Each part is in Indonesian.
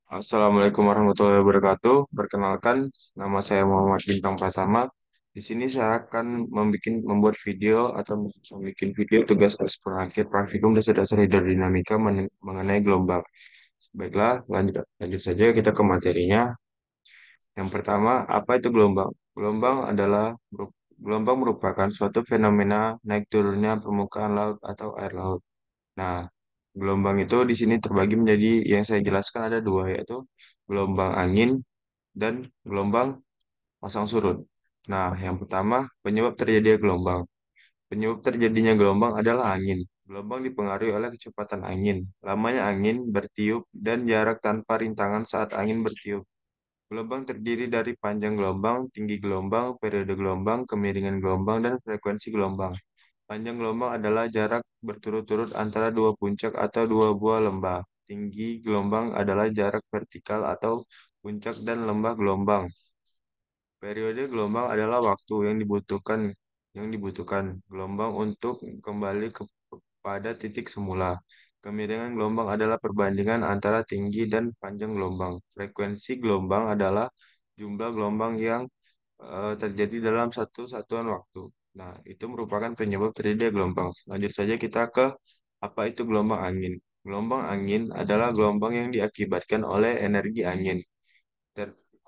Assalamualaikum warahmatullahi wabarakatuh. Perkenalkan, nama saya Muhammad Bintang Pratama. Di sini saya akan membuat video atau membuat video tugas ekspor akhir praktikum dasar-dasar hidrodinamika mengenai gelombang. Baiklah, lanjut saja kita ke materinya. Yang pertama, apa itu gelombang? Gelombang merupakan suatu fenomena naik turunnya permukaan laut atau air laut. Nah, gelombang itu di sini terbagi menjadi yang saya jelaskan ada dua, yaitu gelombang angin dan gelombang pasang surut. Nah, yang pertama, penyebab terjadinya gelombang. Penyebab terjadinya gelombang adalah angin. Gelombang dipengaruhi oleh kecepatan angin, lamanya angin bertiup, dan jarak tanpa rintangan saat angin bertiup. Gelombang terdiri dari panjang gelombang, tinggi gelombang, periode gelombang, kemiringan gelombang, dan frekuensi gelombang. Panjang gelombang adalah jarak berturut-turut antara dua puncak atau dua buah lembah. Tinggi gelombang adalah jarak vertikal atau puncak dan lembah gelombang. Periode gelombang adalah waktu yang dibutuhkan gelombang untuk kembali pada titik semula. Kemiringan gelombang adalah perbandingan antara tinggi dan panjang gelombang. Frekuensi gelombang adalah jumlah gelombang yang terjadi dalam satu satuan waktu. Nah, itu merupakan penyebab terjadinya gelombang. Lanjut saja kita ke apa itu gelombang angin. Gelombang angin adalah gelombang yang diakibatkan oleh energi angin.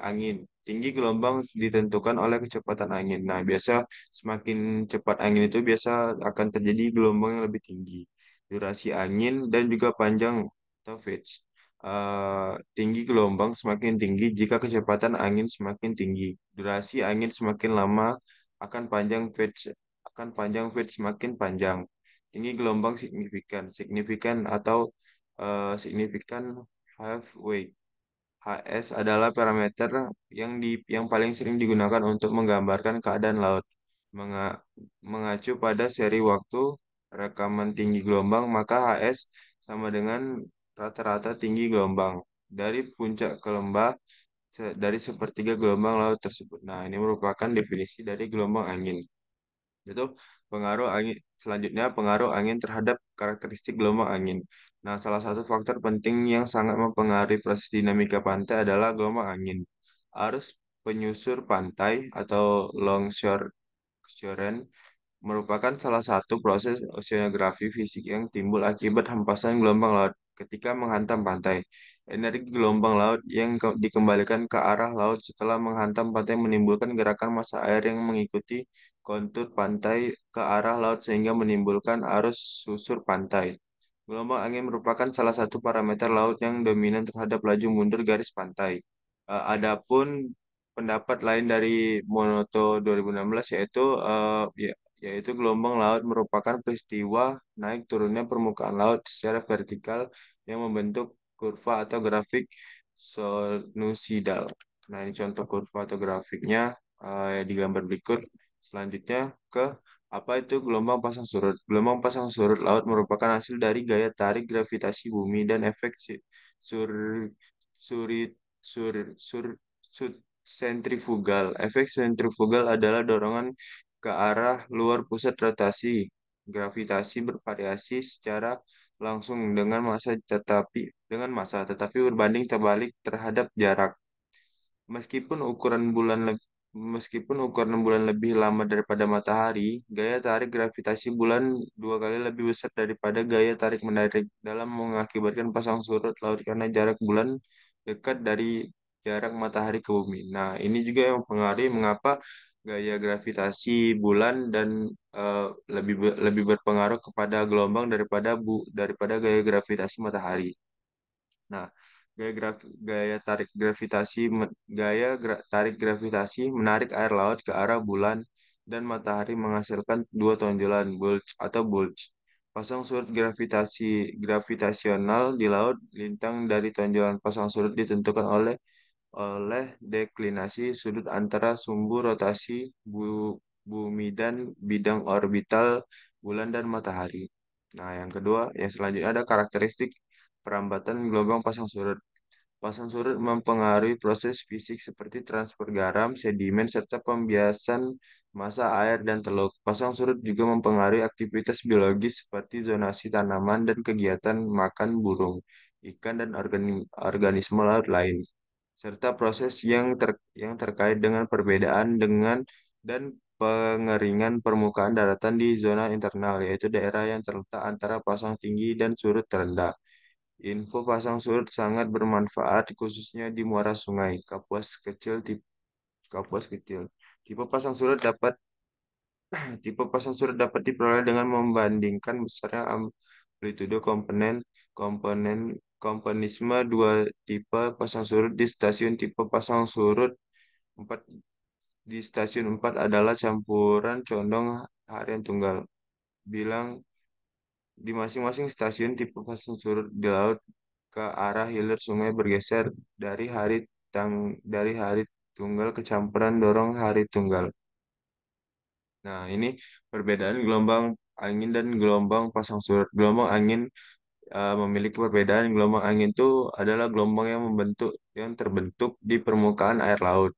Angin. Tinggi gelombang ditentukan oleh kecepatan angin. Nah, biasa semakin cepat angin itu biasa akan terjadi gelombang yang lebih tinggi. Durasi angin dan juga panjang atau pitch. Tinggi gelombang semakin tinggi jika kecepatan angin semakin tinggi. Durasi angin semakin lama akan panjang pitch semakin panjang. Tinggi gelombang signifikan, signifikan atau signifikan half wave. HS adalah parameter yang paling sering digunakan untuk menggambarkan keadaan laut. Menga- Mengacu pada seri waktu rekaman tinggi gelombang, maka HS sama dengan rata-rata tinggi gelombang dari puncak ke lembah dari sepertiga gelombang laut tersebut. Nah, ini merupakan definisi dari gelombang angin. Itu pengaruh angin. Selanjutnya, pengaruh angin terhadap karakteristik gelombang angin. Nah, salah satu faktor penting yang sangat mempengaruhi proses dinamika pantai adalah gelombang angin. Arus penyusur pantai atau longshoreman merupakan salah satu proses oceanografi fisik yang timbul akibat hempasan gelombang laut ketika menghantam pantai. Energi gelombang laut yang dikembalikan ke arah laut setelah menghantam pantai menimbulkan gerakan massa air yang mengikuti kontur pantai ke arah laut sehingga menimbulkan arus susur pantai. Gelombang angin merupakan salah satu parameter laut yang dominan terhadap laju mundur garis pantai. Adapun pendapat lain dari Monoto 2016 yaitu yaitu gelombang laut merupakan peristiwa naik turunnya permukaan laut secara vertikal yang membentuk kurva atau grafik sinusoidal. Nah, ini contoh kurva atau grafiknya di gambar berikut. Selanjutnya ke apa itu gelombang pasang surut? Gelombang pasang surut laut merupakan hasil dari gaya tarik gravitasi bumi dan efek sur, surit, sur, sur, sud- sentrifugal. Efek sentrifugal adalah dorongan ke arah luar pusat rotasi. Gravitasi bervariasi secara langsung dengan massa tetapi berbanding terbalik terhadap jarak. Meskipun ukuran bulan le- Meskipun ukuran bulan lebih lama daripada matahari, gaya tarik gravitasi bulan dua kali lebih besar daripada gaya tarik menarik dalam mengakibatkan pasang surut laut karena jarak bulan dekat dari jarak matahari ke bumi. Nah, ini juga yang mempengaruhi mengapa gaya gravitasi bulan dan eh, lebih berpengaruh kepada gelombang daripada gaya gravitasi matahari. Nah, gaya tarik gravitasi tarik gravitasi menarik air laut ke arah bulan dan matahari menghasilkan dua tonjolan bulge. Pasang surut gravitasional di laut lintang dari tonjolan pasang surut ditentukan oleh deklinasi sudut antara sumbu rotasi bumi dan bidang orbital bulan dan matahari. Nah, yang selanjutnya ada karakteristik perambatan gelombang pasang surut. Pasang surut mempengaruhi proses fisik seperti transfer garam, sedimen, serta pembiasan massa air dan teluk. Pasang surut juga mempengaruhi aktivitas biologis seperti zonasi tanaman dan kegiatan makan burung. ikan, dan organisme laut lain, serta proses yang terkait dengan perbedaan dengan dan pengeringan permukaan daratan di zona internal, yaitu daerah yang terletak antara pasang tinggi dan surut terendah. Info pasang surut sangat bermanfaat khususnya di muara sungai. Kapuas kecil. Tipe pasang surut dapat Tipe pasang surut dapat diperoleh dengan membandingkan besarnya amplitudo komponen komponisme dua tipe pasang surut di stasiun. Tipe pasang surut 4 di stasiun 4 adalah campuran condong harian tunggal. Bilang di masing-masing stasiun, tipe pasang surut di laut ke arah hilir sungai bergeser dari dari hari tunggal ke campuran dorong hari tunggal. Nah, ini perbedaan gelombang angin dan gelombang pasang surut. Gelombang angin memiliki perbedaan. Gelombang angin itu adalah gelombang yang terbentuk di permukaan air laut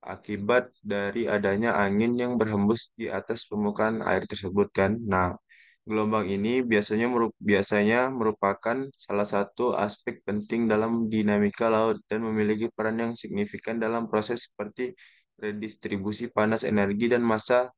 akibat dari adanya angin yang berhembus di atas permukaan air tersebut kan. Nah, gelombang ini biasanya merupakan salah satu aspek penting dalam dinamika laut dan memiliki peran yang signifikan dalam proses seperti redistribusi panas, energi, dan massa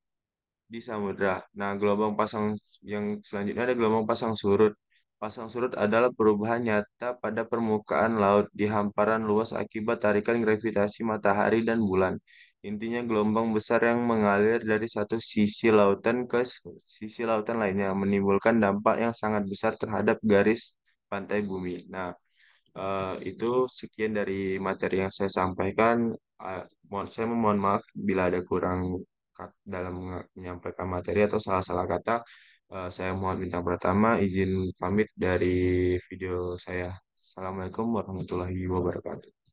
di samudra. Nah, gelombang pasang yang selanjutnya ada gelombang pasang surut. Pasang surut adalah perubahan nyata pada permukaan laut di hamparan luas akibat tarikan gravitasi matahari dan bulan. Intinya gelombang besar yang mengalir dari satu sisi lautan ke sisi lautan lainnya menimbulkan dampak yang sangat besar terhadap garis pantai bumi. Nah, itu sekian dari materi yang saya sampaikan. Saya mohon maaf bila ada kurang dalam menyampaikan materi atau salah-salah kata. Saya mohon bintang pertama izin pamit dari video saya. Assalamualaikum warahmatullahi wabarakatuh.